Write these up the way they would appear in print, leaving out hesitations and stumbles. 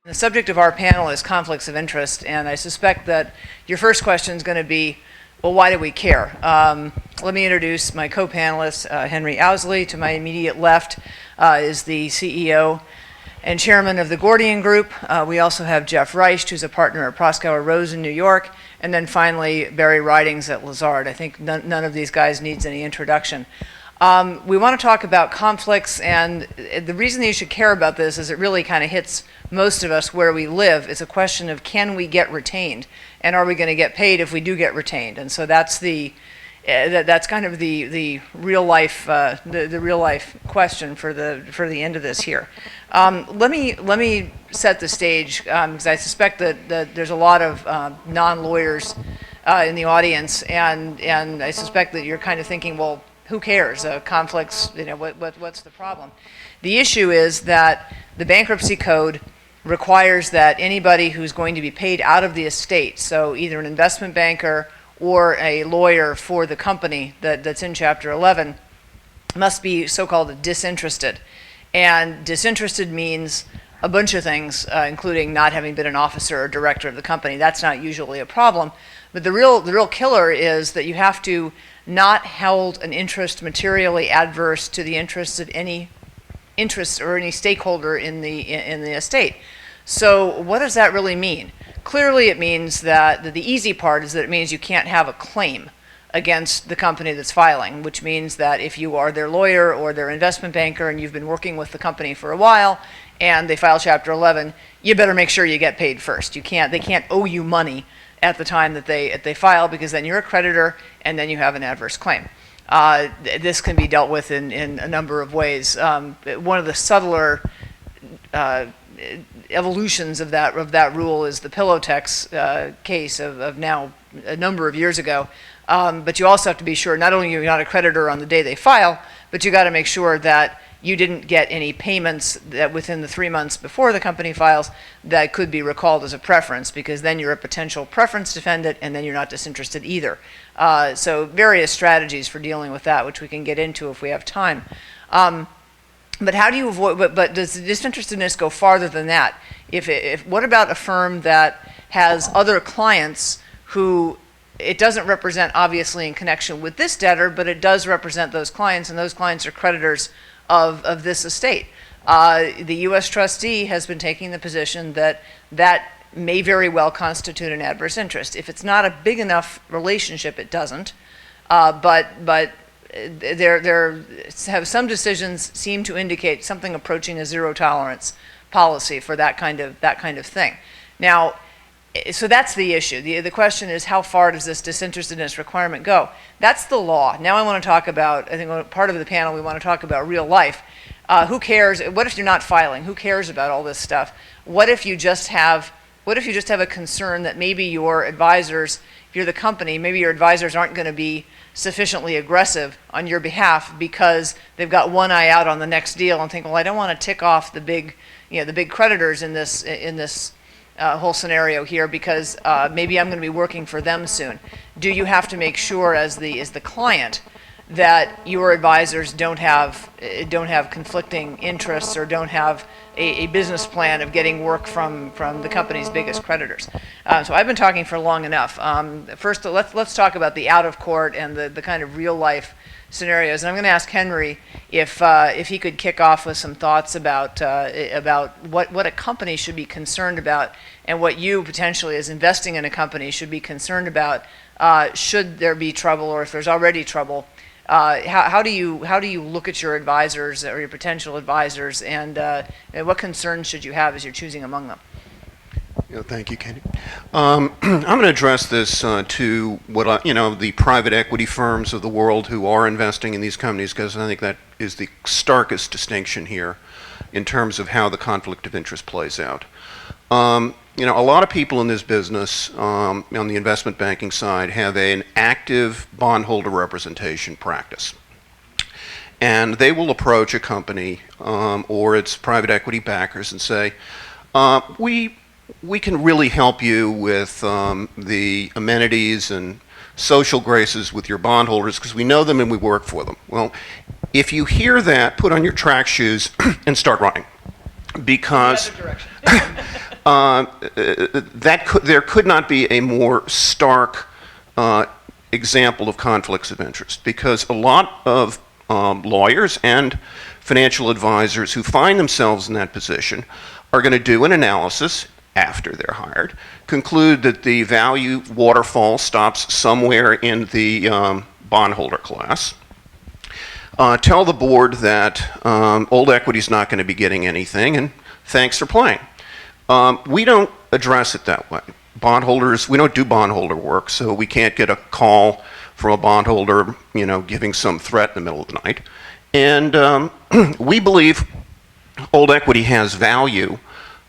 The subject of our panel is conflicts of interest, and I suspect that your first question is going to be, well, why do we care? Let me introduce my co-panelist, Henry Owsley. To my immediate left is the CEO and chairman of the Gordian Group. We also have Jeff Reich, who's a partner at Proskauer Rose in New York, and then finally Barry Ridings at Lazard. I think none of these guys needs any introduction. We want to talk about conflicts, and the reason that you should care about this is it really kind of hits most of us where we live. It's a question of, can we get retained, and are we going to get paid if we do get retained? And so that's that's kind of the real life the real life question for the end of this here. Let me set the stage, because I suspect that there's a lot of non-lawyers in the audience, and I suspect that you're kind of thinking, well, who cares? Conflicts, what's the problem? The issue is that the bankruptcy code requires that anybody who's going to be paid out of the estate, so either an investment banker or a lawyer for the company that's in Chapter 11, must be so-called disinterested. And disinterested means a bunch of things, including not having been an officer or director of the company. That's not usually a problem. But the real killer is that you have to not held an interest materially adverse to the interests of any interest or any stakeholder in the estate. So what does that really mean? Clearly it means that the easy part is that it means you can't have a claim against the company that's filing, which means that if you are their lawyer or their investment banker and you've been working with the company for a while and they file Chapter 11, you better make sure you get paid first. They can't owe you money at the time that they file, because then you're a creditor and then you have an adverse claim. This can be dealt with in a number of ways. One of the subtler evolutions of that rule is the Pillow-Tex case of now a number of years ago. But you also have to be sure not only you're not a creditor on the day they file, but you got to make sure that you didn't get any payments that within the 3 months before the company files that could be recalled as a preference, because then you're a potential preference defendant and then you're not disinterested either. So various strategies for dealing with that, which we can get into if we have time. But how do you avoid, but does the disinterestedness go farther than that? What about a firm that has other clients who it doesn't represent obviously in connection with this debtor, but it does represent those clients, and those clients are creditors of this estate? The U.S. trustee has been taking the position that may very well constitute an adverse interest. If it's not a big enough relationship, it doesn't. But there have some decisions seem to indicate something approaching a zero tolerance policy for that kind of thing. Now, so that's the issue. The question is, how far does this disinterestedness requirement go? That's the law. Now I want to talk about, I think part of the panel we want to talk about real life. Who cares? What if you're not filing? Who cares about all this stuff? What if you just have a concern that maybe your advisors, if you're the company, maybe your advisors aren't going to be sufficiently aggressive on your behalf because they've got one eye out on the next deal and think, well, I don't want to tick off the big creditors in this whole scenario here, because maybe I'm going to be working for them soon. Do you have to make sure as the client that your advisors don't have conflicting interests or don't have a business plan of getting work from the company's biggest creditors? So I've been talking for long enough. First, let's talk about the out of court and the kind of real life scenarios. And I'm going to ask Henry if he could kick off with some thoughts about what a company should be concerned about, and what you potentially as investing in a company should be concerned about should there be trouble, or if there's already trouble. How do you look at your advisors or your potential advisors, and what concerns should you have as you're choosing among them? Thank you, Katie. I'm going to address this to what the private equity firms of the world who are investing in these companies, because I think that is the starkest distinction here in terms of how the conflict of interest plays out. A lot of people in this business on the investment banking side have an active bondholder representation practice. And they will approach a company or its private equity backers and say, we can really help you with the amenities and social graces with your bondholders because we know them and we work for them. Well, if you hear that, put on your track shoes and start running, because there could not be a more stark example of conflicts of interest, because a lot of lawyers and financial advisors who find themselves in that position are going to do an analysis after they're hired, conclude that the value waterfall stops somewhere in the bondholder class, tell the board that old equity is not going to be getting anything, and thanks for playing. We don't address it that way. Bondholders, we don't do bondholder work, so we can't get a call from a bondholder, giving some threat in the middle of the night. And we believe old equity has value,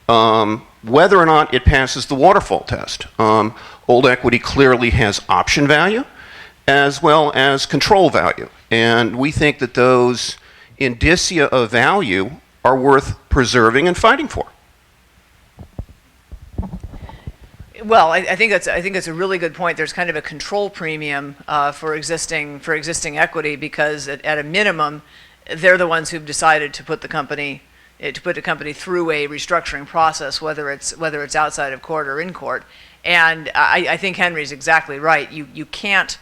whether or not it passes the waterfall test. Old equity clearly has option value as well as control value. And we think that those indicia of value are worth preserving and fighting for. Well, I think it's a really good point. There's kind of a control premium for existing equity, because at a minimum, they're the ones who've decided to put the company through a restructuring process, whether it's outside of court or in court. And I think Henry's exactly right. You can't.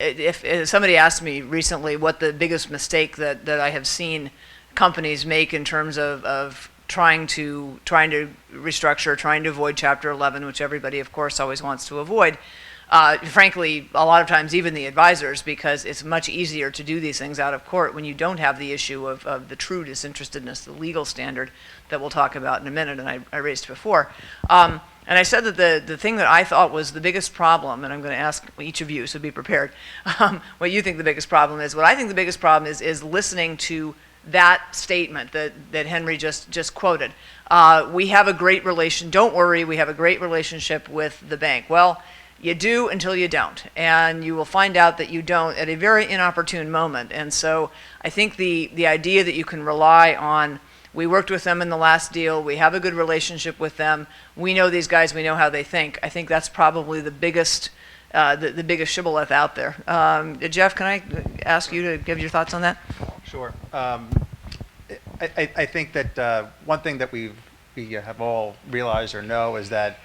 If somebody asked me recently what the biggest mistake that I have seen companies make in terms of trying to restructure, trying to avoid Chapter 11, which everybody, of course, always wants to avoid. Frankly, a lot of times even the advisors, because it's much easier to do these things out of court when you don't have the issue of the true disinterestedness, the legal standard that we'll talk about in a minute, and I raised before. And I said that the thing that I thought was the biggest problem, and I'm going to ask each of you, so be prepared, what you think the biggest problem is. What I think the biggest problem is listening to that statement that Henry just quoted. We have a great relation. Don't worry, we have a great relationship with the bank. Well, you do until you don't, and you will find out that you don't at a very inopportune moment. And so I think the idea that you can rely on, we worked with them in the last deal, we have a good relationship with them, we know these guys, we know how they think. I think that's probably the biggest shibboleth out there. Jeff, can I ask you to give your thoughts on that? Sure. I think that one thing that we have all realized or know is that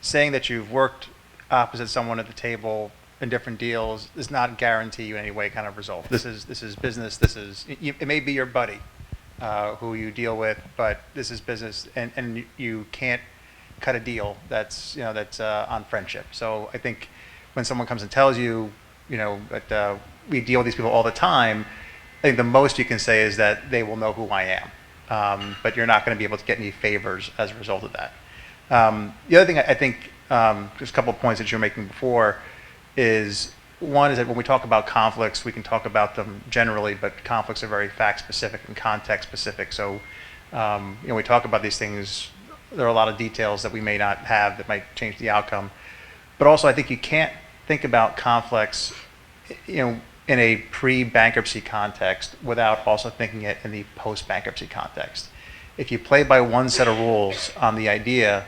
saying that you've worked opposite someone at the table in different deals does not guarantee you in any way kind of result. This is business. It may be your buddy who you deal with, but this is business, and you can't cut a deal that's on friendship. So I think when someone comes and tells you, that we deal with these people all the time, I think the most you can say is that they will know who I am, but you're not going to be able to get any favors as a result of that. The other thing I think, just a couple of points that you were making before, is one is that when we talk about conflicts, we can talk about them generally, but conflicts are very fact specific and context specific. So, we talk about these things, there are a lot of details that we may not have that might change the outcome. But also, I think you can't think about conflicts, in a pre-bankruptcy context without also thinking it in the post-bankruptcy context. If you play by one set of rules on the idea,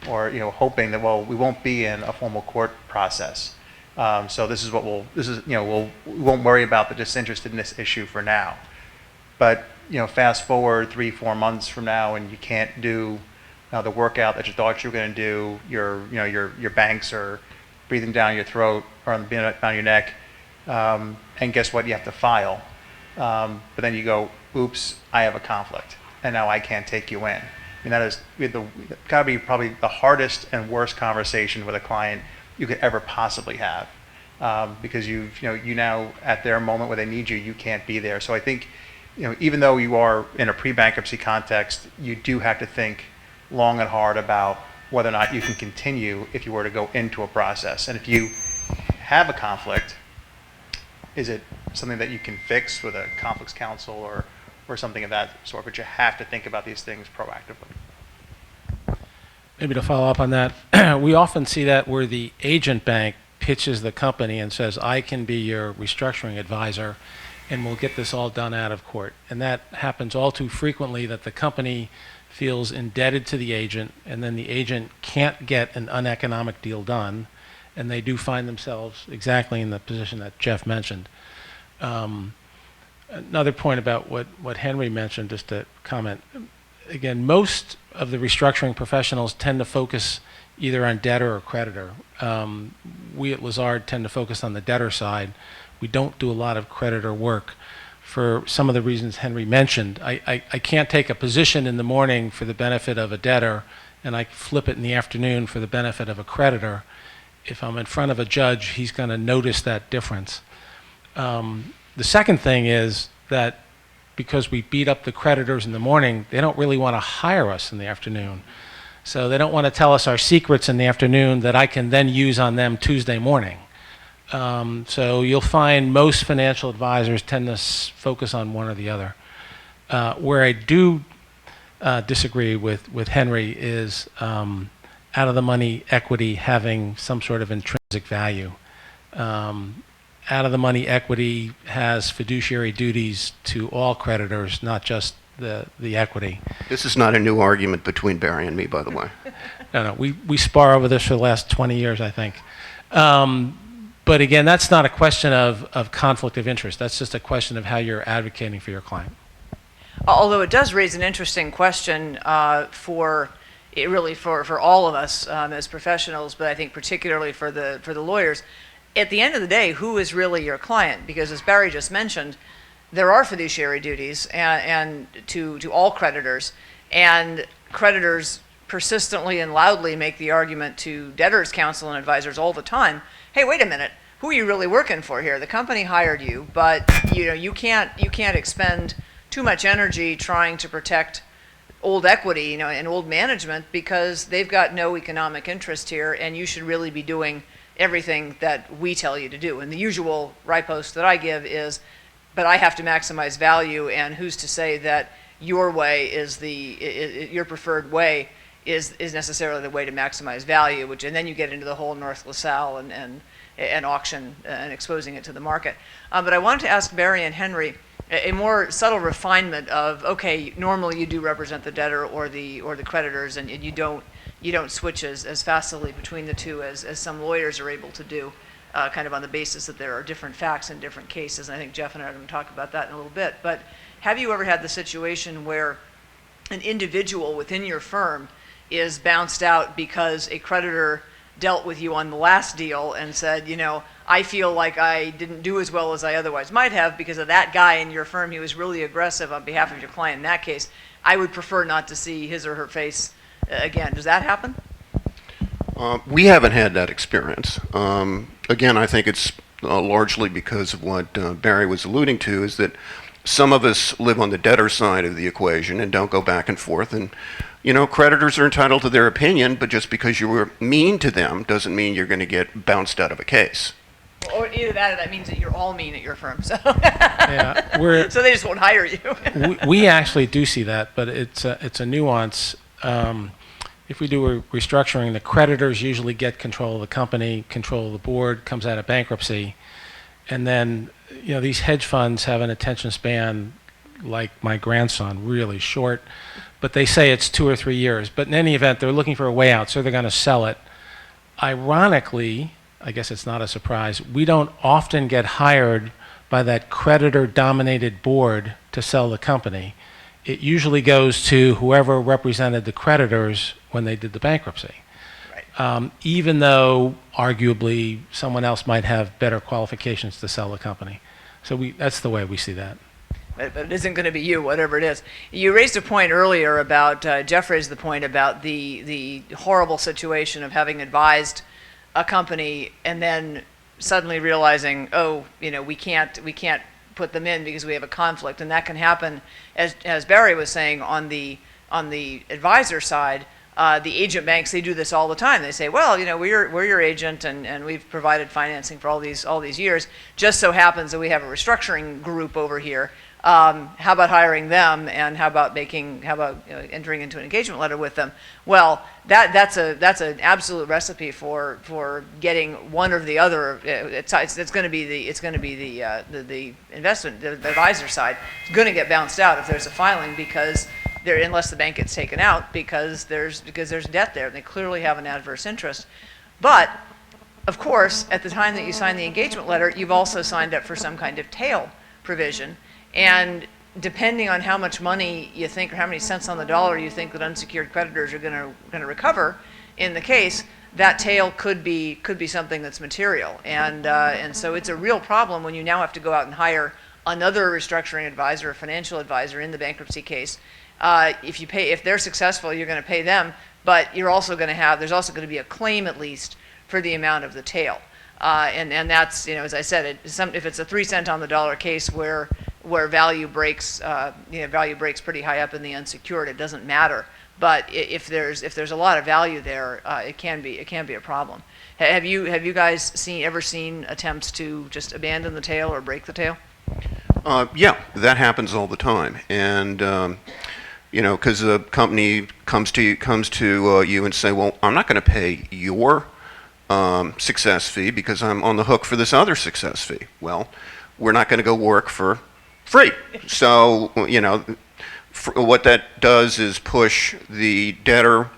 or hoping that we won't be in a formal court process, so this is what we won't worry about the disinterestedness issue for now. But fast forward 3-4 months from now, and you can't do the workout that you thought you were going to do. Your banks are breathing down your throat or down your neck, and guess what? You have to file. But then you go, oops, I have a conflict, and now I can't take you in. That is got to be probably the hardest and worst conversation with a client you could ever possibly have, because you now at their moment where they need you, you can't be there. So I think even though you are in a pre-bankruptcy context, you do have to think long and hard about whether or not you can continue if you were to go into a process. And if you have a conflict, is it something that you can fix with a conflicts counsel or something of that sort? But you have to think about these things proactively. Maybe to follow up on that, we often see that where the agent bank pitches the company and says, I can be your restructuring advisor and we'll get this all done out of court. And that happens all too frequently, that the company feels indebted to the agent, and then the agent can't get an uneconomic deal done, and they do find themselves exactly in the position that Jeff mentioned. Another point about what Henry mentioned, just to comment, again, most of the restructuring professionals tend to focus either on debtor or creditor. We at Lazard tend to focus on the debtor side. We don't do a lot of creditor work for some of the reasons Henry mentioned. I can't take a position in the morning for the benefit of a debtor and I flip it in the afternoon for the benefit of a creditor. If I'm in front of a judge, he's going to notice that difference. The second thing is that because we beat up the creditors in the morning, they don't really want to hire us in the afternoon. So they don't want to tell us our secrets in the afternoon that I can then use on them Tuesday morning. So you'll find most financial advisors tend to focus on one or the other. Where I do disagree with Henry is out-of-the-money equity having some sort of intrinsic value. Out-of-the-money equity has fiduciary duties to all creditors, not just the equity. This is not a new argument between Barry and me, by the way. No, we spar over this for the last 20 years, I think. But again, that's not a question of conflict of interest. That's just a question of how you're advocating for your client. Although it does raise an interesting question for all of us as professionals, but I think particularly for the lawyers. At the end of the day, who is really your client? Because as Barry just mentioned, there are fiduciary duties and to all creditors, and creditors persistently and loudly make the argument to debtors' counsel and advisors all the time. Hey, wait a minute. Who are you really working for here? The company hired you, but you can't expend too much energy trying to protect old equity, and old management, because they've got no economic interest here, and you should really be doing everything that we tell you to do. And the usual riposte that I give is, but I have to maximize value, and who's to say that your way is your preferred way is necessarily the way to maximize value, and then you get into the whole North LaSalle and auction and exposing it to the market. But I wanted to ask Barry and Henry a more subtle refinement of, okay, normally you do represent the debtor or the creditors, and you don't switch as facilely between the two as some lawyers are able to do, kind of on the basis that there are different facts in different cases. And I think Jeff and I are going to talk about that in a little bit. But have you ever had the situation where an individual within your firm is bounced out because a creditor dealt with you on the last deal and said, I feel like I didn't do as well as I otherwise might have because of that guy in your firm. He was really aggressive on behalf of your client. In that case, I would prefer not to see his or her face again. Does that happen? We haven't had that experience. Again, I think it's largely because of what Barry was alluding to, is that some of us live on the debtor side of the equation and don't go back and forth. And, creditors are entitled to their opinion, but just because you were mean to them doesn't mean you're going to get bounced out of a case. Or either that, or that means that you're all mean at your firm. So, So they just won't hire you. we actually do see that, but it's a nuance. If we do a restructuring, the creditors usually get control of the company, control of the board, comes out of bankruptcy, and then these hedge funds have an attention span like my grandson, really short, but they say it's 2 or 3 years. But in any event, they're looking for a way out, so they're going to sell it. Ironically, I guess it's not a surprise, we don't often get hired by that creditor-dominated board to sell the company. It usually goes to whoever represented the creditors when they did the bankruptcy. Right. Even though, arguably, someone else might have better qualifications to sell the company. So that's the way we see that. But it isn't going to be you, whatever it is. You raised a point earlier about, Jeff raised the point about the horrible situation of having advised a company and then suddenly realizing, we can't put them in because we have a conflict. And that can happen, as Barry was saying, on the advisor side. The agent banks, they do this all the time. They say, well, we're your agent and we've provided financing for all these years. Just so happens that we have a restructuring group over here. How about hiring them, and how about entering into an engagement letter with them? Well, that's an absolute recipe for getting one or the other. It's going to be the investment, the advisor side is going to get bounced out if there's a filing, because unless the bank gets taken out, because there's debt there. They clearly have an adverse interest. But of course, at the time that you sign the engagement letter, you've also signed up for some kind of tail provision. And depending on how much money you think or how many cents on the dollar you think that unsecured creditors are going to recover in the case, that tail could be something that's material. And so it's a real problem when you now have to go out and hire another restructuring advisor, a financial advisor in the bankruptcy case. If they're successful, you're going to pay them, but there's also going to be a claim at least for the amount of the tail. And that's, as I said, if it's a 3 cent on the dollar case where value breaks pretty high up in the unsecured, it doesn't matter. But if there's a lot of value there, it can be a problem. Have you guys ever seen attempts to just abandon the tail or break the tail? Yeah, that happens all the time, and because a company comes to you and say, well, I'm not going to pay your success fee because I'm on the hook for this other success fee. Well, we're not going to go work for free. So, what that does is push the debtor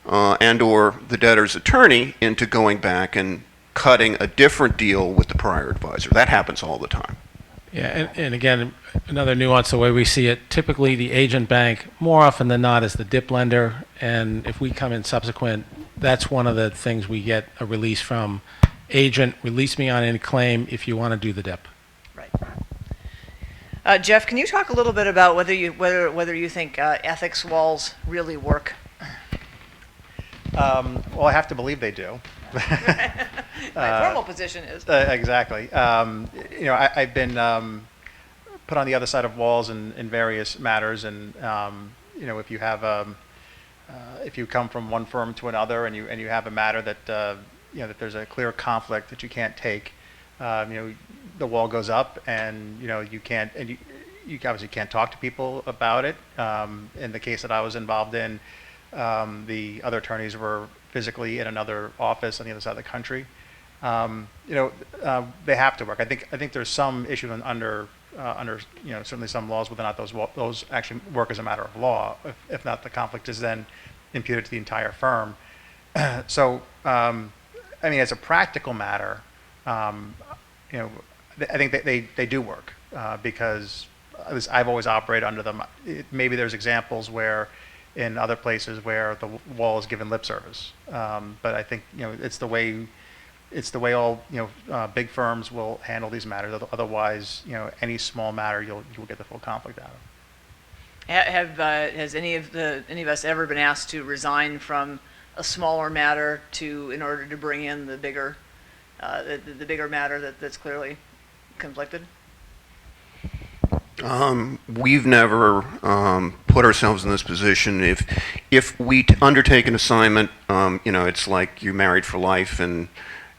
and/or the debtor's attorney into going back and cutting a different deal with the prior advisor. That happens all the time. Yeah, and again, another nuance, the way we see it, typically the agent bank, more often than not, is the DIP lender, and if we come in subsequent, that's one of the things we get a release from. Agent, release me on any claim if you want to do the DIP. Right. Jeff, can you talk a little bit about whether you think ethics walls really work? Well, I have to believe they do. My formal position is. Exactly. I've been put on the other side of walls in various matters, and if you have if you come from one firm to another, and you have a matter that that there's a clear conflict that you can't take, the wall goes up, and you can't, and you obviously can't talk to people about it. In the case that I was involved in, the other attorneys were physically in another office on the other side of the country. They have to work. I think there's some issue under certainly some laws whether or not those actually work as a matter of law. If not, the conflict is then imputed to the entire firm. So, as a practical matter, I think they do work because at least I've always operated under them. Maybe there's examples where in other places where the wall is given lip service, but I think it's the way all big firms will handle these matters. Otherwise, any small matter you'll get the full conflict out of. Has any of us ever been asked to resign from a smaller matter in order to bring in the bigger matter that's clearly conflicted? We've never put ourselves in this position. If we undertake an assignment, it's like you're married for life, and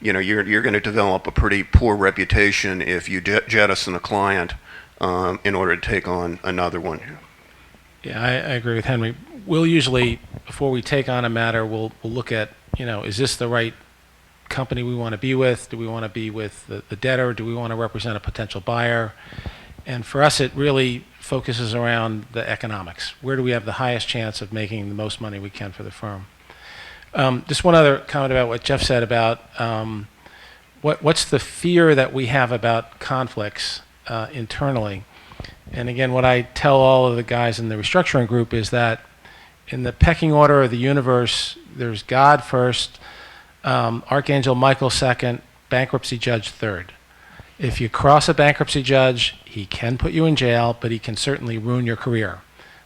you're going to develop a pretty poor reputation if you jettison a client in order to take on another one. Yeah, I agree with Henry. We'll usually, before we take on a matter, we'll look at, is this the right company we want to be with? Do we want to be with the debtor? Do we want to represent a potential buyer? And for us, it really focuses around the economics. Where do we have the highest chance of making the most money we can for the firm? Just one other comment about what Jeff said about what's the fear that we have about conflicts internally. And again, what I tell all of the guys in the restructuring group is that in the pecking order of the universe, there's God first, Archangel Michael second, bankruptcy judge third. If you cross a bankruptcy judge, he can put you in jail, but he can certainly ruin your career.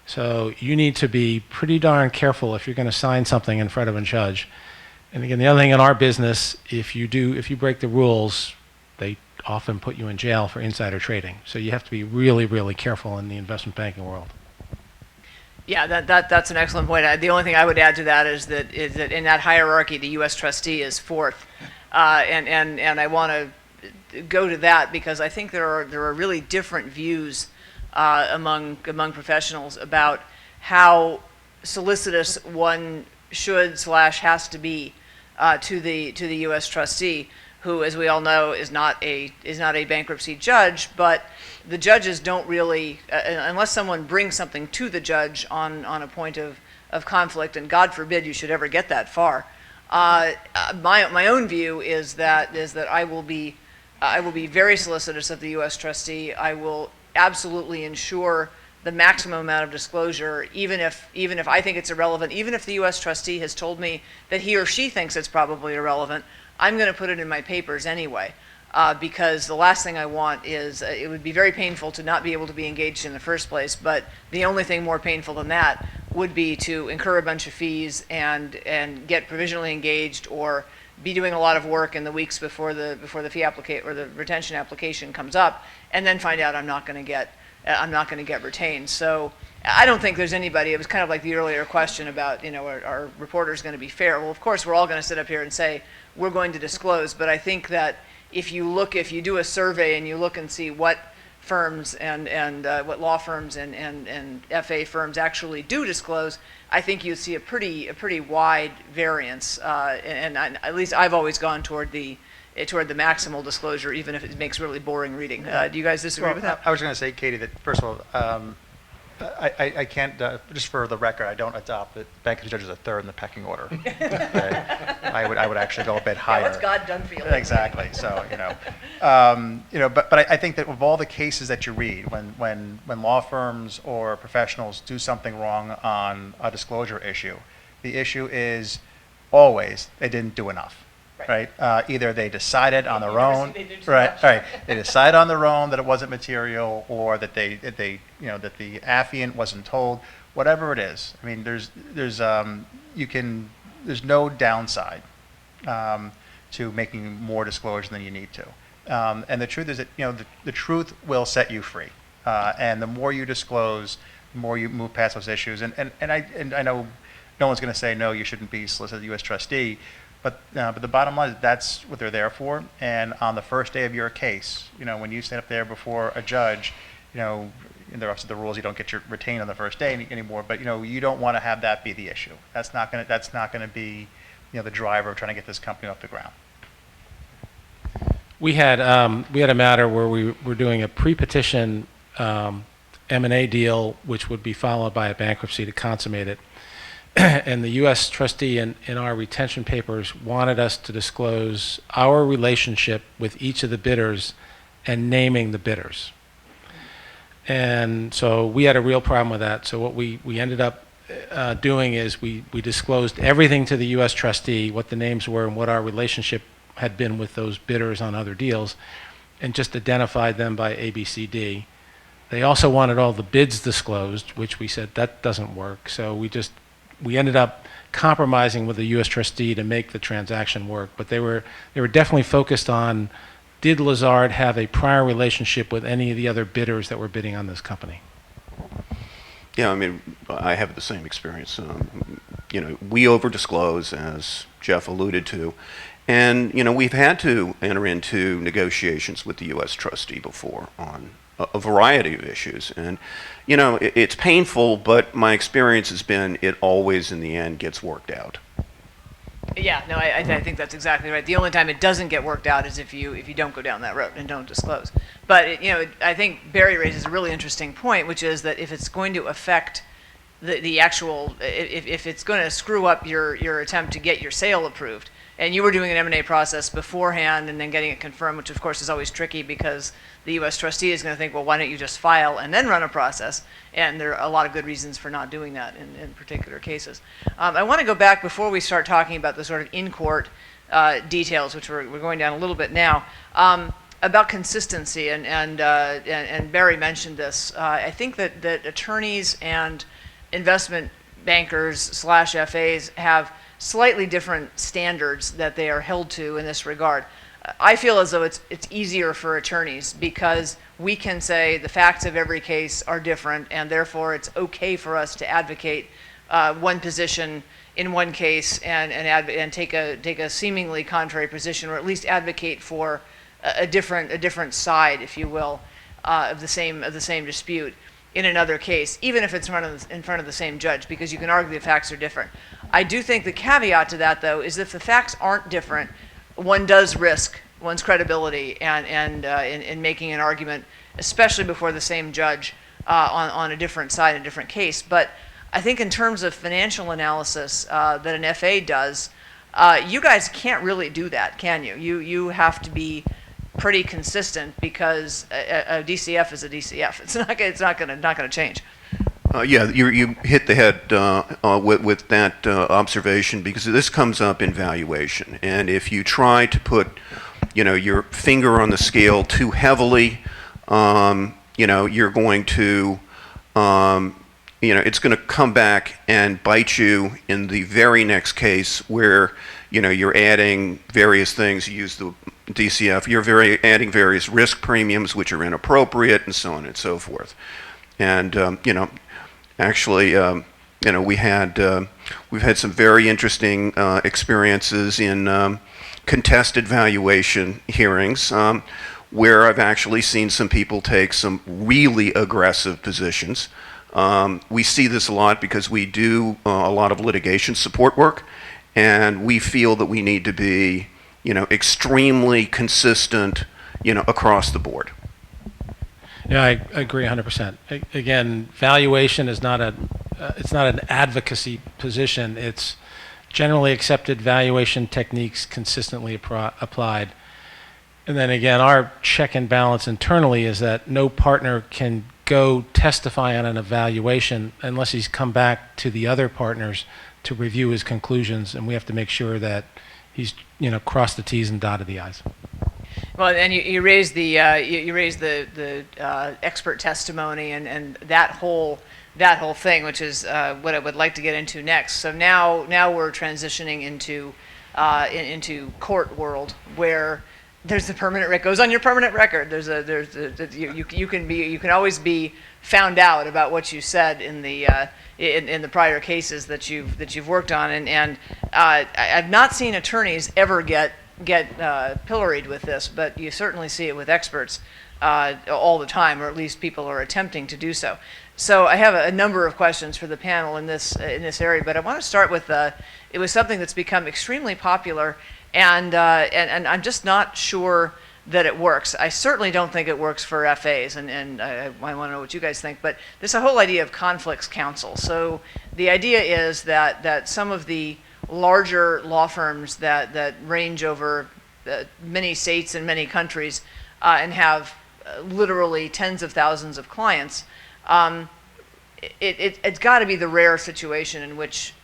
So you need to be pretty darn careful if you're going to sign something in front of a judge. And again, the other thing in our business, if you break the rules, they often put you in jail for insider trading. So you have to be really, really careful in the investment banking world. Yeah, that's an excellent point. The only thing I would add to that is that in that hierarchy, the U.S. trustee is fourth, and I want to go to that because I think there are really different views among professionals about how solicitous one should/has to be to the U.S. trustee, who, as we all know, is not a bankruptcy judge. But the judges don't really, unless someone brings something to the judge on a point of conflict, and God forbid you should ever get that far. My own view is that I will be very solicitous of the U.S. trustee. I will absolutely ensure the maximum amount of disclosure, even if I think it's irrelevant, even if the U.S. trustee has told me that he or she thinks it's probably irrelevant, I'm going to put it in my papers anyway. Because the last thing I want is, it would be very painful to not be able to be engaged in the first place, but the only thing more painful than that would be to incur a bunch of fees and get provisionally engaged, or be doing a lot of work in the weeks before the fee application or the retention application comes up, and then find out I'm not going to get retained. So I don't think there's anybody. It was kind of like the earlier question about, are reporters going to be fair? Well, of course, we're all going to sit up here and say we're going to disclose, but I think that if you do a survey and you look and see what firms and what law firms and FA firms actually do disclose, I think you see a pretty wide variance. At least I've always gone toward the maximal disclosure, even if it makes really boring reading. Do you guys disagree with that? I was going to say, Katie, that first of all, I can't, just for the record, I don't adopt that bankruptcy judge is a third in the pecking order. Okay? I would actually go a bit higher. Yeah, what's God done for you? Exactly. So, but I think that of all the cases that you read, when law firms or professionals do something wrong on a disclosure issue, the issue is always they didn't do enough. Right. Either they decided on their own. Right. They decide on their own that it wasn't material, or that that the affiant wasn't told. Whatever it is. I mean, there's no downside to making more disclosure than you need to. And the truth is that the truth will set you free. And the more you disclose, the more you move past those issues. And I know no one's going to say no, you shouldn't be solicited U.S. trustee. But the bottom line is that's what they're there for. And on the first day of your case, when you stand up there before a judge, and there are also the rules, you don't get retained on the first day anymore. But you don't want to have that be the issue. That's not going to be the driver of trying to get this company off the ground. We had a matter where we were doing a pre-petition M&A deal, which would be followed by a bankruptcy to consummate it. And the U.S. trustee in our retention papers wanted us to disclose our relationship with each of the bidders and naming the bidders. And so we had a real problem with that. So what we ended up doing is we disclosed everything to the U.S. trustee, what the names were and what our relationship had been with those bidders on other deals, and just identified them by A, B, C, D. They also wanted all the bids disclosed, which we said that doesn't work. So we ended up compromising with the U.S. trustee to make the transaction work. But they were definitely focused on, did Lazard have a prior relationship with any of the other bidders that were bidding on this company? Yeah, I mean, I have the same experience. We over-disclose, as Jeff alluded to, and we've had to enter into negotiations with the U.S. trustee before on a variety of issues, and it's painful, but my experience has been it always in the end gets worked out. Yeah, no, I think that's exactly right. The only time it doesn't get worked out is if you don't go down that road and don't disclose. But I think Barry raises a really interesting point, which is that if it's going to affect the actual, if it's going to screw up your attempt to get your sale approved, and you were doing an M&A process beforehand and then getting it confirmed, which of course is always tricky because the U.S. trustee is going to think, well, why don't you just file and then run a process? And there are a lot of good reasons for not doing that in particular cases. I want to go back before we start talking about the sort of in-court details, which we're going down a little bit now, about consistency. And Barry mentioned this. I think that attorneys and investment bankers / FAs have slightly different standards that they are held to in this regard. I feel as though it's easier for attorneys because we can say the facts of every case are different, and therefore it's okay for us to advocate one position in one case and take a seemingly contrary position, or at least advocate for a different side, if you will, of the same dispute in another case, even if it's in front of the same judge, because you can argue the facts are different. I do think the caveat to that, though, is if the facts aren't different, one does risk one's credibility and in making an argument, especially before the same judge on a different side, a different case. But I think in terms of financial analysis that an FA does, you guys can't really do that, can you? You have to be pretty consistent because a DCF is a DCF. It's not going to change. Yeah, you hit the head with that observation, because this comes up in valuation, and if you try to put, your finger on the scale too heavily, you're going to, it's going to come back and bite you in the very next case where, you're adding various things. You use the DCF. You're adding various risk premiums which are inappropriate, and so on and so forth, and Actually, we've had some very interesting experiences in contested valuation hearings, where I've actually seen some people take some really aggressive positions. We see this a lot because we do a lot of litigation support work, and we feel that we need to be, extremely consistent, across the board. Yeah, I agree 100%. Again, valuation is not it's not an advocacy position. It's generally accepted valuation techniques consistently applied. And then again, our check and balance internally is that no partner can go testify on an evaluation unless he's come back to the other partners to review his conclusions, and we have to make sure that he's crossed the T's and dotted the I's. Well, and you raised the expert testimony and that whole thing, which is what I would like to get into next. So now we're transitioning into court world, where there's the permanent record, goes on your permanent record. You can always be found out about what you said in the prior cases that you've worked on, and I've not seen attorneys ever get pilloried with this, but you certainly see it with experts all the time, or at least people are attempting to do so. So I have a number of questions for the panel in this area, but I want to start with it was something that's become extremely popular, and I'm just not sure that it works. I certainly don't think it works for FAs, and I want to know what you guys think. But there's a whole idea of conflicts counsel. So the idea is that some of the larger law firms that range over many states and many countries and have literally tens of thousands of clients, it's got to be the rare situation in which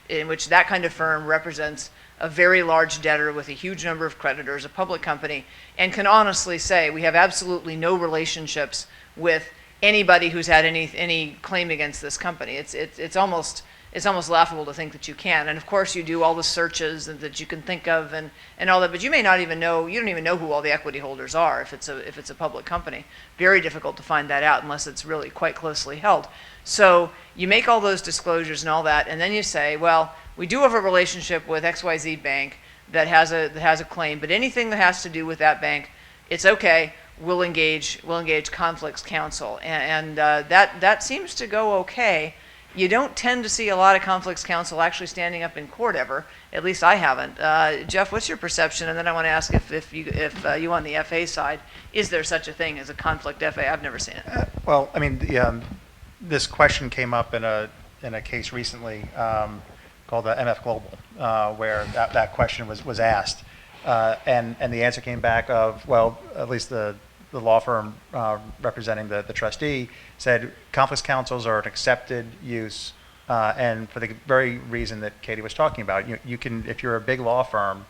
that kind of firm represents a very large debtor with a huge number of creditors, a public company, and can honestly say we have absolutely no relationships with anybody who's had any claim against this company. It's almost laughable to think that you can. And of course you do all the searches that you can think of and all that, but you may not even know, you don't even know who all the equity holders are if it's a public company. Very difficult to find that out unless it's really quite closely held. So you make all those disclosures and all that, and then you say, well, we do have a relationship with XYZ Bank that has a claim, but anything that has to do with that bank, it's okay. We'll engage conflicts counsel, and that seems to go okay. You don't tend to see a lot of conflicts counsel actually standing up in court ever. At least I haven't. Jeff, what's your perception? And then I want to ask if you on the FA side, is there such a thing as a conflict FA? I've never seen it. Well, I mean, this question came up in a case recently called the MF Global, where that question was asked, and the answer came back of, well, at least the law firm representing the trustee said conflicts counsels are an accepted use, and for the very reason that Katie was talking about. You can, if you're a big law firm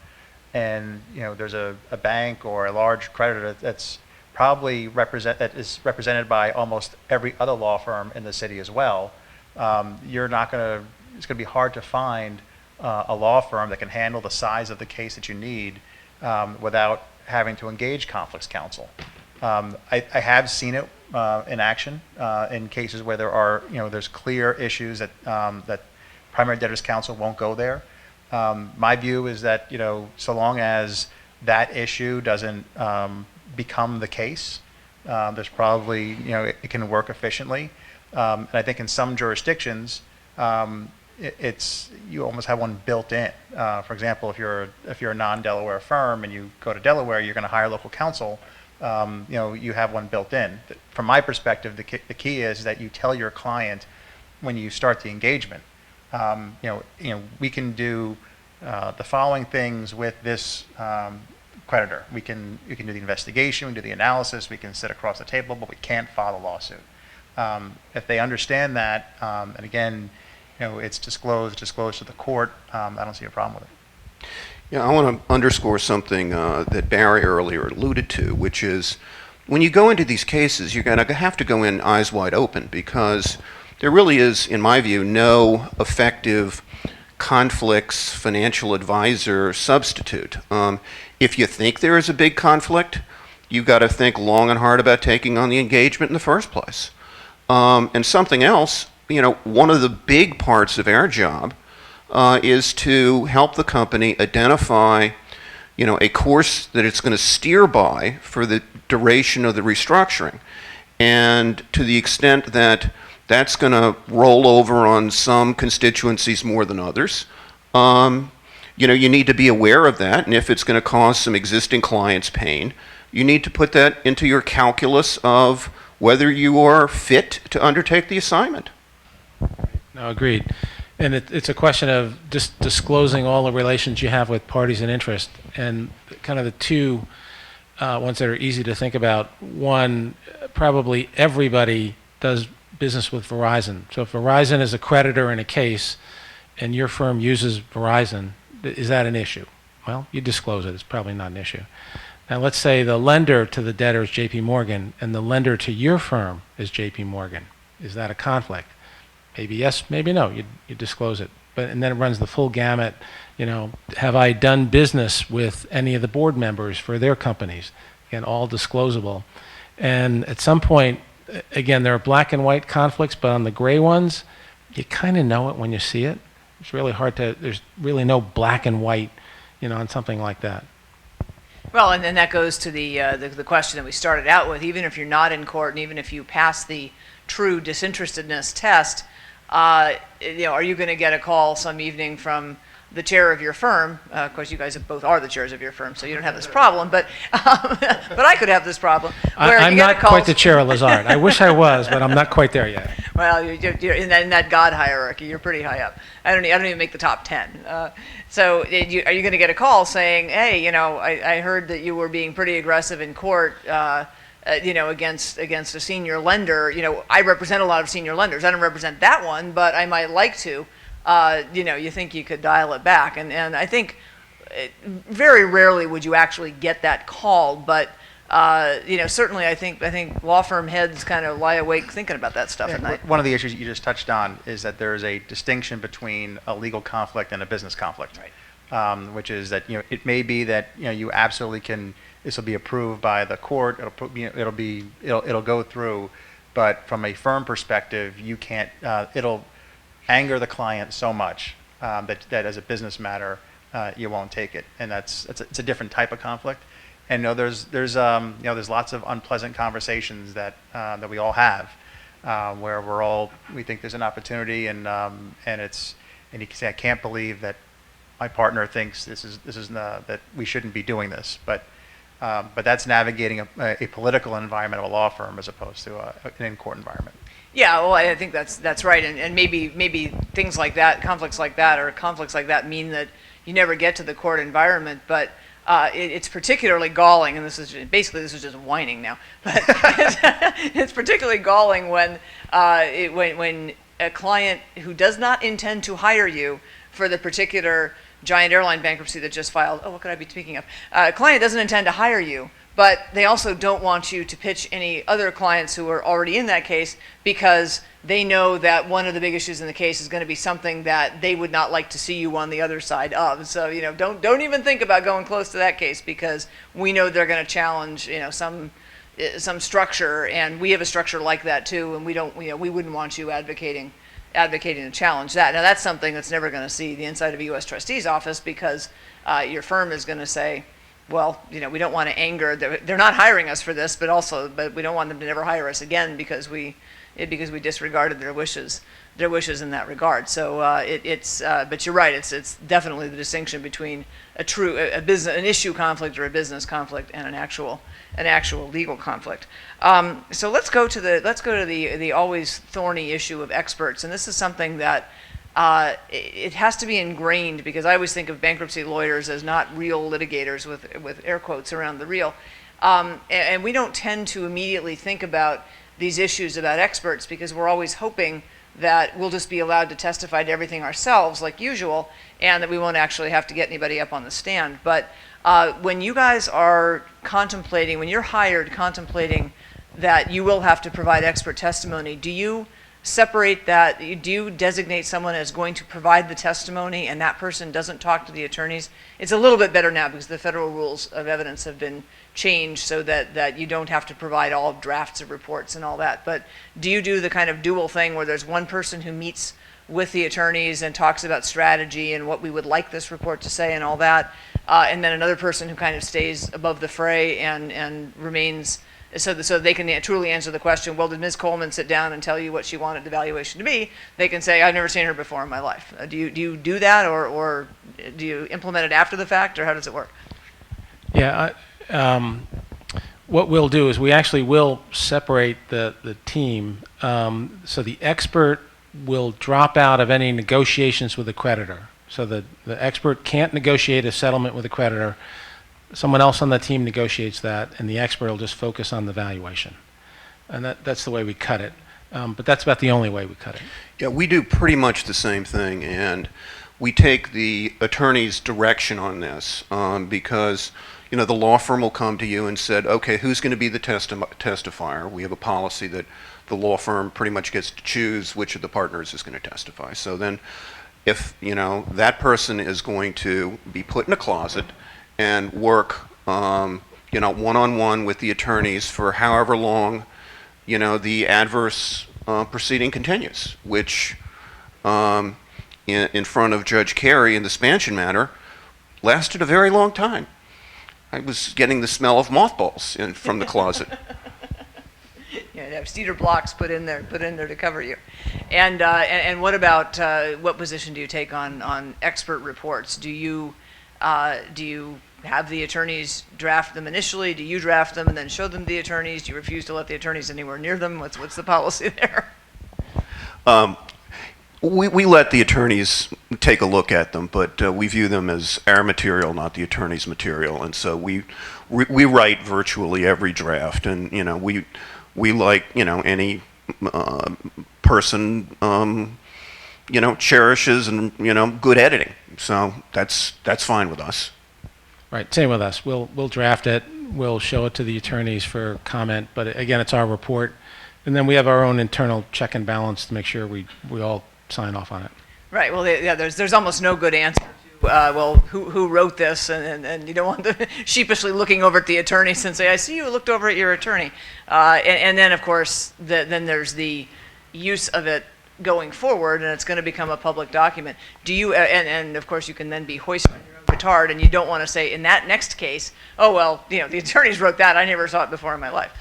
and there's a bank or a large creditor that's probably represented by almost every other law firm in the city as well, it's going to be hard to find a law firm that can handle the size of the case that you need without having to engage conflicts counsel. I have seen it in action in cases where there's clear issues that primary debtors counsel won't go there. My view is that so long as that issue doesn't become the case, there's probably it can work efficiently. And I think in some jurisdictions, you almost have one built in. For example, if you're a non-Delaware firm and you go to Delaware, you're going to hire local counsel. You have one built in. From my perspective, the key is that you tell your client when you start the engagement, we can do the following things with this creditor. We can do the investigation, we can do the analysis, we can sit across the table, but we can't file a lawsuit. If they understand that, and again, it's disclosed to the court, I don't see a problem with it. Yeah, I want to underscore something that Barry earlier alluded to, which is when you go into these cases, you're going to have to go in eyes wide open because there really is, in my view, no effective conflicts financial advisor substitute. If you think there is a big conflict, you've got to think long and hard about taking on the engagement in the first place. And something else, one of the big parts of our job is to help the company identify, a course that it's going to steer by for the duration of the restructuring. And to the extent that that's going to roll over on some constituencies more than others, you need to be aware of that. And if it's going to cause some existing clients pain, you need to put that into your calculus of whether you are fit to undertake the assignment. No, agreed. And it's a question of just disclosing all the relations you have with parties in interest. And kind of the two ones that are easy to think about. One, probably everybody does business with Verizon. So if Verizon is a creditor in a case and your firm uses Verizon, is that an issue? Well, you disclose it. It's probably not an issue. Now let's say the lender to the debtor is JP Morgan and the lender to your firm is JP Morgan. Is that a conflict? Maybe yes, maybe no. You disclose it. And then it runs the full gamut. Have I done business with any of the board members for their companies? Again, all disclosable. And at some point, again, there are black and white conflicts, but on the gray ones, you kind of know it when you see it. It's really hard there's really no black and white, on something like that. Well, and then that goes to the question that we started out with. Even if you're not in court, and even if you pass the true disinterestedness test, are you going to get a call some evening from the chair of your firm? Of course, you guys both are the chairs of your firm, so you don't have this problem. But but I could have this problem. I'm not quite the chair of Lazard. I wish I was, but I'm not quite there yet. Well, you're in that God hierarchy. You're pretty high up. I don't even make the top 10. So are you going to get a call saying, hey, I heard that you were being pretty aggressive in court, against a senior lender. I represent a lot of senior lenders. I don't represent that one, but I might like to. You think you could dial it back. And I think very rarely would you actually get that call, but certainly I think law firm heads kind of lie awake thinking about that stuff at night. One of the issues you just touched on is that there is a distinction between a legal conflict and a business conflict, right. Which is that it may be that you absolutely can. This will be approved by the court. It'll go through, but from a firm perspective, you can't. It'll anger the client so much that as a business matter, you won't take it, and it's a different type of conflict. And there's lots of unpleasant conversations that we all have, where we think there's an opportunity, and you can say, I can't believe that my partner thinks this is that we shouldn't be doing this, but that's navigating a political environment of a law firm as opposed to an in-court environment. Yeah, well, I think that's right, and maybe things like that, conflicts like that mean that you never get to the court environment, but it's particularly galling, and this is just whining now, but it's particularly galling when a client who does not intend to hire you for the particular giant airline bankruptcy that just filed. Oh, what could I be speaking of? A client doesn't intend to hire you, but they also don't want you to pitch any other clients who are already in that case because they know that one of the big issues in the case is going to be something that they would not like to see you on the other side of. So, don't even think about going close to that case because we know they're going to challenge, some structure, and we have a structure like that too, and we wouldn't want you advocating to challenge that. Now, that's something that's never going to see the inside of a U.S. trustee's office because your firm is going to say, well, we don't want to anger. They're not hiring us for this, but we don't want them to never hire us again because we disregarded their wishes in that regard. So but you're right. It's definitely the distinction between an issue conflict or a business conflict and an actual legal conflict. So let's go to the always thorny issue of experts, and this is something that it has to be ingrained, because I always think of bankruptcy lawyers as not real litigators, with air quotes around the real. And we don't tend to immediately think about these issues about experts, because we're always hoping that we'll just be allowed to testify to everything ourselves like usual, and that we won't actually have to get anybody up on the stand. But when you guys are contemplating, when you're hired contemplating that you will have to provide expert testimony, do you separate that? Do you designate someone as going to provide the testimony, and that person doesn't talk to the attorneys? It's a little bit better now, because the federal rules of evidence have been changed so that you don't have to provide all drafts of reports and all that. But do you do the kind of dual thing where there's one person who meets with the attorneys and talks about strategy and what we would like this report to say and all that, and then another person who kind of stays above the fray and remains, so they can truly answer the question, well, did Ms. Coleman sit down and tell you what she wanted the valuation to be? They can say, I've never seen her before in my life. Do you do that, or do you implement it after the fact, or how does it work? Yeah, what we'll do is we actually will separate the team. So the expert will drop out of any negotiations with the creditor. So the expert can't negotiate a settlement with the creditor. Someone else on the team negotiates that, and the expert will just focus on the valuation. And that's the way we cut it. But that's about the only way we cut it. Yeah, we do pretty much the same thing, and we take the attorney's direction on this, because the law firm will come to you and said, okay, who's going to be the testifier? We have a policy that the law firm pretty much gets to choose which of the partners is going to testify. So then if that person is going to be put in a closet and work one-on-one with the attorneys for however long the adverse proceeding continues, which in front of Judge Carey in the Spansion matter lasted a very long time. I was getting the smell of mothballs from the closet. Yeah, have cedar blocks put in there to cover you. And what about what position do you take on expert reports? Do you have the attorneys draft them initially? Do you draft them and then show them to the attorneys? Do you refuse to let the attorneys anywhere near them? What's the policy there? We let the attorneys take a look at them, but we view them as our material, not the attorney's material, and so we write virtually every draft, and we like any person cherishes and good editing, so that's fine with us. Right, same with us. We'll draft it. We'll show it to the attorneys for comment, but again, it's our report, and then we have our own internal check and balance to make sure we all sign off on it. Right. Well, there's almost no good answer to who wrote this, and you don't want them sheepishly looking over at the attorneys and say, I see you looked over at your attorney, and then of course then there's the use of it going forward, and it's going to become a public document. Do you and of course you can then be hoisted on your own petard, and you don't want to say in that next case, oh well, the attorneys wrote that, I never saw it before in my life.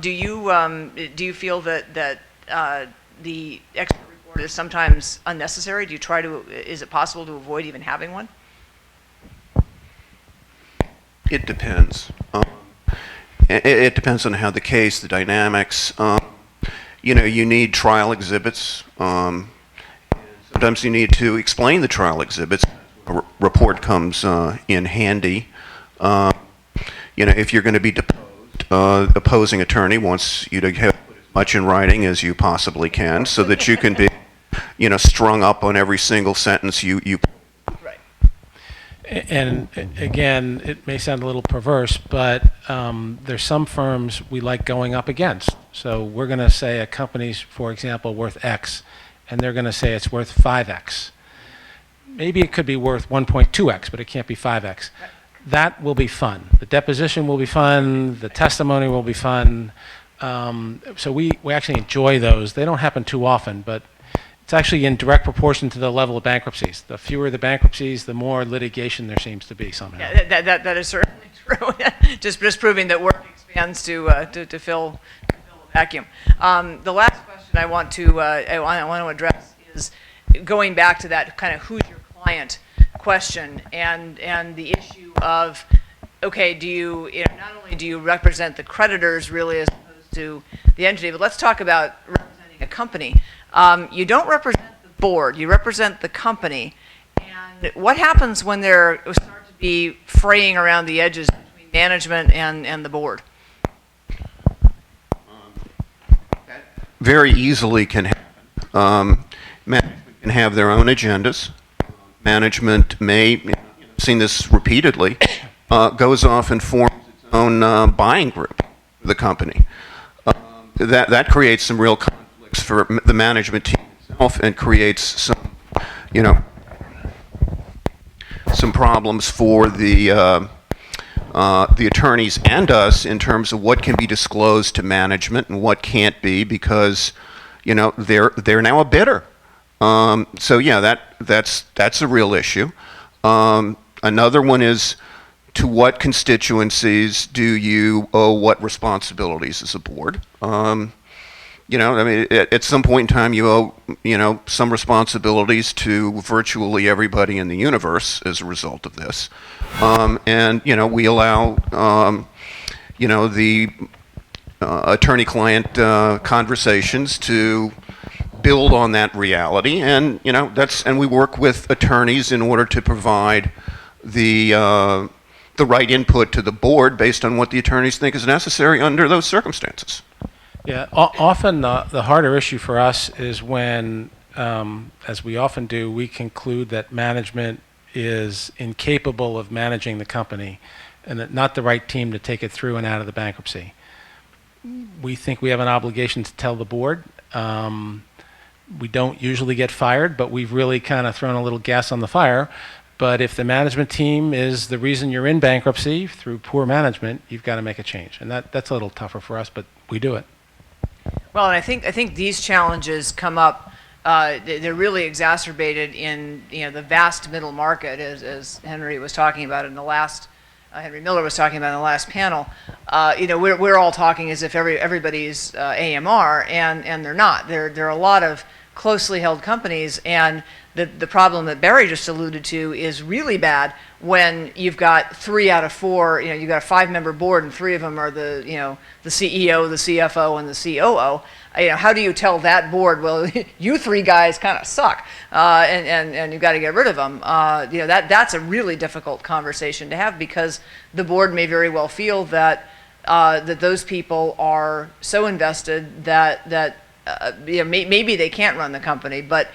Do you feel that the expert report is sometimes unnecessary? Do you try to? Is it possible to avoid even having one? It depends. It depends on how the case, the dynamics. You need trial exhibits. Sometimes you need to explain the trial exhibits. A report comes in handy. If you're going to be deposed, opposing attorney wants you to have as much in writing as you possibly can, so that you can be, strung up on every single sentence you. Right. And again, it may sound a little perverse, but there's some firms we like going up against. So we're going to say a company's, for example, worth X, and they're going to say it's worth 5X. Maybe it could be worth 1.2X, but it can't be 5X. Right. That will be fun. The deposition will be fun. The testimony will be fun. So we actually enjoy those. They don't happen too often, but it's actually in direct proportion to the level of bankruptcies. The fewer the bankruptcies, the more litigation there seems to be somehow. Yeah, that is certainly true. just proving that work expands to fill a vacuum. The last question I want to address is going back to that kind of who's your client question, and the issue of, okay, do you not only do you represent the creditors really as opposed to the entity, but let's talk about representing a company. You don't represent the board, you represent the company, and what happens when there start to be fraying around the edges between management and the board? Very easily can happen. Management can have their own agendas. Management may, seen this repeatedly, goes off and forms its own buying group for the company. That creates some real conflicts for the management team itself and creates some, some problems for the attorneys and us in terms of what can be disclosed to management and what can't be because, they're now a bidder. So yeah, that's a real issue. Another one is, to what constituencies do you owe what responsibilities as a board? At some point in time, you owe, some responsibilities to virtually everybody in the universe as a result of this. We allow, the attorney-client conversations to build on that reality, and and we work with attorneys in order to provide the right input to the board based on what the attorneys think is necessary under those circumstances. Yeah, often the harder issue for us is when, as we often do, we conclude that management is incapable of managing the company and that not the right team to take it through and out of the bankruptcy. We think we have an obligation to tell the board. We don't usually get fired, but we've really kind of thrown a little gas on the fire. But if the management team is the reason you're in bankruptcy through poor management, you've got to make a change. And that's a little tougher for us, but we do it. Well, and I think these challenges come up. They're really exacerbated in the vast middle market, as Henry was talking about in the last. Henry Miller was talking about in the last panel. We're all talking as if everybody's AMR, and they're not. There are a lot of closely held companies, and the problem that Barry just alluded to is really bad when you've got 3 out of 4. You've got a 5-member board, and 3 of them are the CEO, the CFO, and the COO. How do you tell that board, well, you 3 guys kind of suck, and you've got to get rid of them? That's a really difficult conversation to have because the board may very well feel that those people are so invested that maybe they can't run the company, but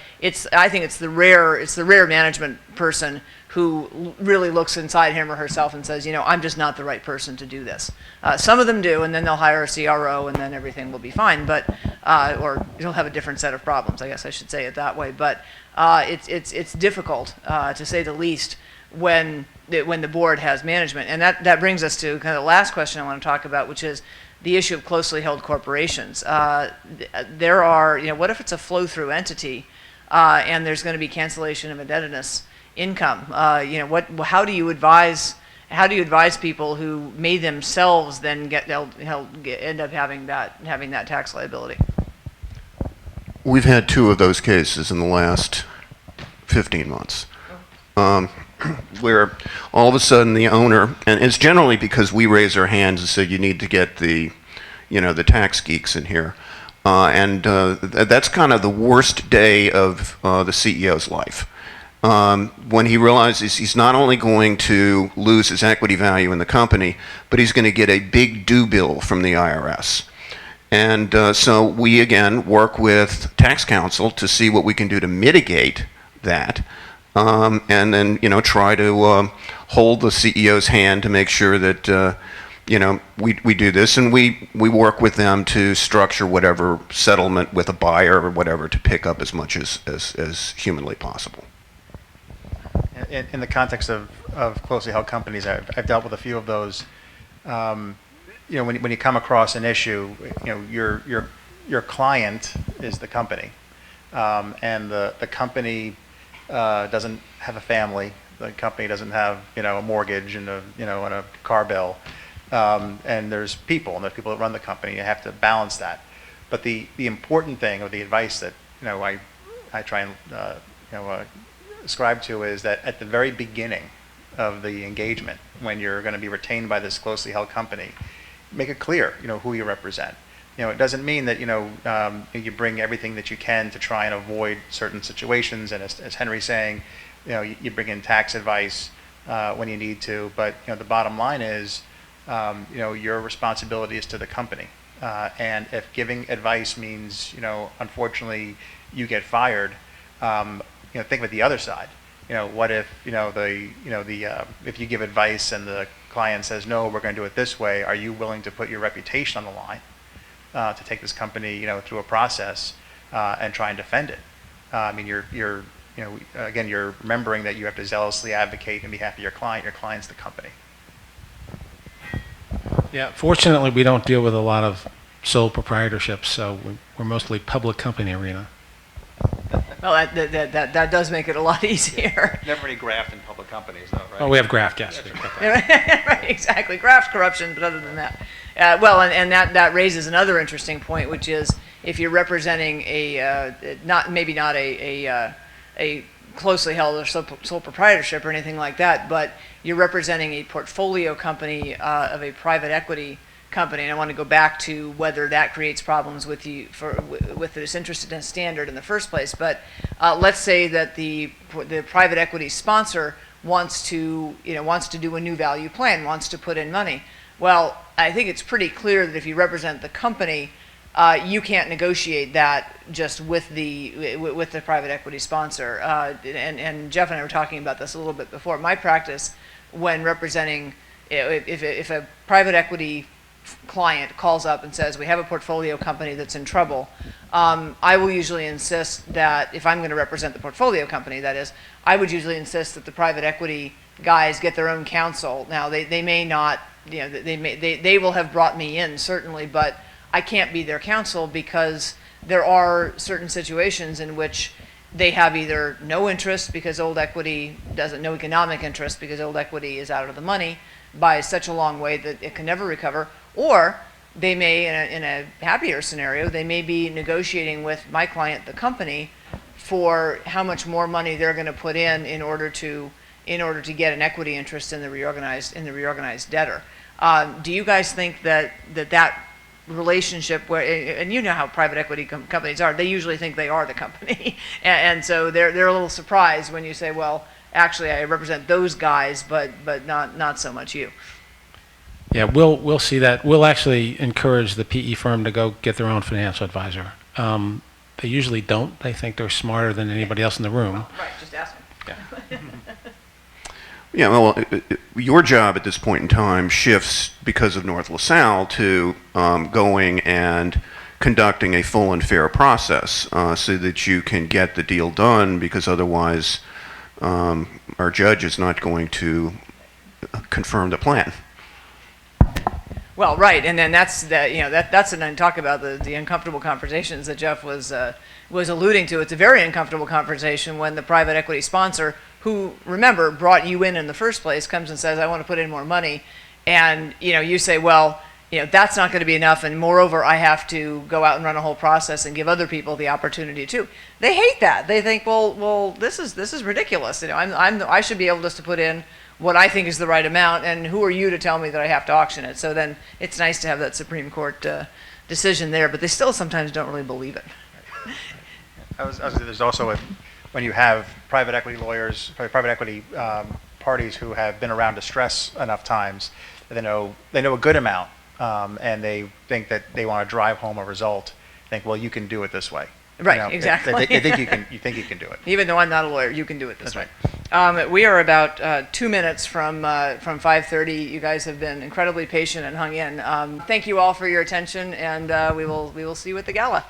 I think it's the rare management person who really looks inside him or herself and says, I'm just not the right person to do this. Some of them do, and then they'll hire a CRO, and then everything will be fine. But or you'll have a different set of problems. I guess I should say it that way. But it's difficult to say the least when the board has management, and that brings us to kind of the last question I want to talk about, which is the issue of closely held corporations. There are, what if it's a flow-through entity, and there's going to be cancellation of indebtedness income? How do you advise people who may themselves then end up having that tax liability? We've had 2 of those cases in the last 15 months. Where all of a sudden the owner, and it's generally because we raise our hands and say you need to get the tax geeks in here, that's kind of the worst day of the CEO's life. When he realizes he's not only going to lose his equity value in the company, but he's going to get a big due bill from the IRS. And so we again work with tax counsel to see what we can do to mitigate that. And then, try to hold the CEO's hand to make sure that, we do this, and we work with them to structure whatever settlement with a buyer or whatever to pick up as much as humanly possible. In the context of closely held companies, I've dealt with a few of those. When you come across an issue, your client is the company, and the company doesn't have a family. The company doesn't have a mortgage and a car bill, and there's people that run the company. You have to balance that. But the important thing, or the advice that I try and ascribe to, is that at the very beginning of the engagement, when you're going to be retained by this closely held company, make it clear who you represent. It doesn't mean that, you bring everything that you can to try and avoid certain situations. And as Henry's saying, you bring in tax advice when you need to. But, the bottom line is, your responsibility is to the company. And if giving advice means, unfortunately, you get fired, think of the other side. What if, if you give advice and the client says, no, we're going to do it this way, are you willing to put your reputation on the line to take this company, through a process and try and defend it? I mean, again, you're remembering that you have to zealously advocate on behalf of your client. Your client's the company. Yeah, fortunately, we don't deal with a lot of sole proprietorships, so we're mostly public company arena. Well, that does make it a lot easier. Never any graft in public companies, though, right? Oh, we have graft, yes. Right, exactly. Graft, corruption, but other than that. Well, and that raises another interesting point, which is if you're representing maybe not a closely held or sole proprietorship or anything like that, but you're representing a portfolio company of a private equity company, and I want to go back to whether that creates problems with with the disinterested standard in the first place. But let's say that the private equity sponsor wants to do a new value plan, wants to put in money. Well, I think it's pretty clear that if you represent the company, you can't negotiate that just with the private equity sponsor. And Jeff and I were talking about this a little bit before. My practice when representing, if a private equity client calls up and says, we have a portfolio company that's in trouble, I will usually insist that if I'm going to represent the portfolio company, that is, I would usually insist that the private equity guys get their own counsel. Now, they may not, they will have brought me in, certainly, but I can't be their counsel because there are certain situations in which they have either no interest because old equity no economic interest because old equity is out of the money by such a long way that it can never recover, or they may, in a happier scenario, they may be negotiating with my client, the company, for how much more money they're going to put in order to get an equity interest in the reorganized debtor. Do you guys think that relationship and you know how private equity companies are, they usually think they are the company, and so they're a little surprised when you say, well, actually I represent those guys, but not so much you. Yeah, we'll see that. We'll actually encourage the PE firm to go get their own financial advisor. They usually don't. They think they're smarter than anybody else in the room. Right, just ask them. Yeah. Yeah, well, your job at this point in time shifts because of North LaSalle to going and conducting a full and fair process so that you can get the deal done, because otherwise our judge is not going to confirm the plan. Well, right, and then that's and then talk about the uncomfortable conversations that Jeff was alluding to. It's a very uncomfortable conversation when the private equity sponsor, who, remember, brought you in the first place, comes and says, I want to put in more money, and you say, well, that's not going to be enough, and moreover, I have to go out and run a whole process and give other people the opportunity too. They hate that. They think, well, this is ridiculous. I should be able just to put in what I think is the right amount, and who are you to tell me that I have to auction it? So then it's nice to have that Supreme Court decision there, but they still sometimes don't really believe it. There's also when you have private equity lawyers, private equity parties who have been around distress enough times, they know a good amount, and they think that they want to drive home a result. Think, well, you can do it this way. Right, exactly. They think you can do it. Even though I'm not a lawyer, you can do it this That's way. We are about 2 minutes from 5:30. You guys have been incredibly patient and hung in. Thank you all for your attention, and we will see you at the gala.